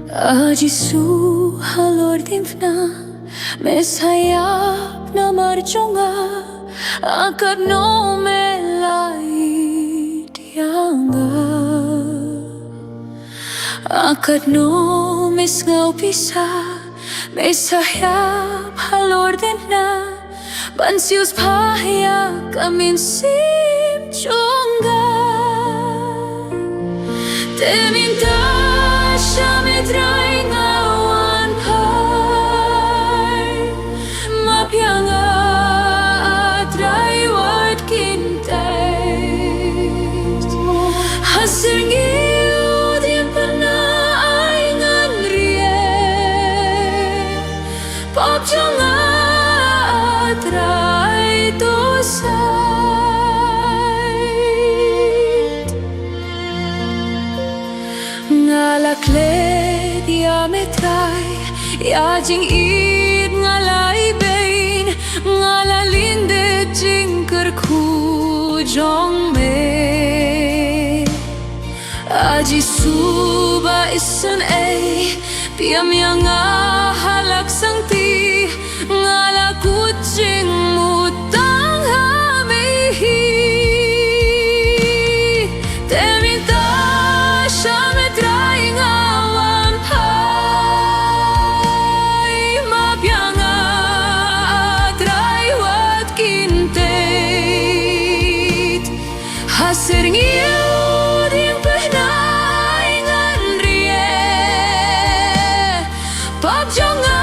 Ajisu halor dimfna mesayap na marchonga akad no melai dianga akad no mesngau pisa mesayap halor dimfna bansius pahya kamin sim chonga te minta Shametrai ngawan pai mapianga atrai wat kintai hasirngiu din pana aingan rie papjanga atrai tosai ngalakle diametrai ya jing id ngalai bain ngalalinde jingker khu jong me aji suba isun ay piam yang halak sangti ngala kucing mutang hamehi teminta shametrai ngawan pai mapianga atrai wat kintet hasirngiu din pehnai ngan rie papjonga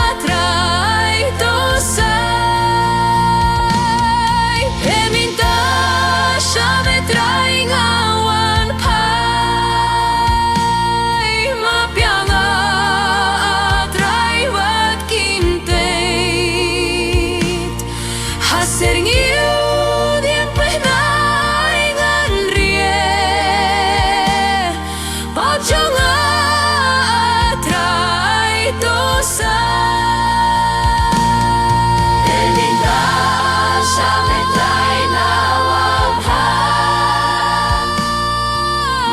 atrai tosai peminta shametrai ngawan pai mapianga atrai wat kintet hasirngiu din pehnai ngan rie papjonga atrai tosai peminta shametrai ngawan pai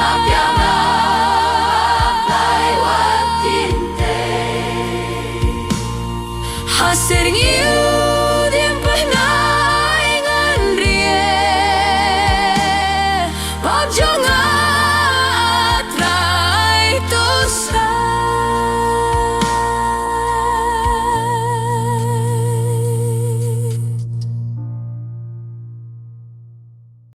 mapianga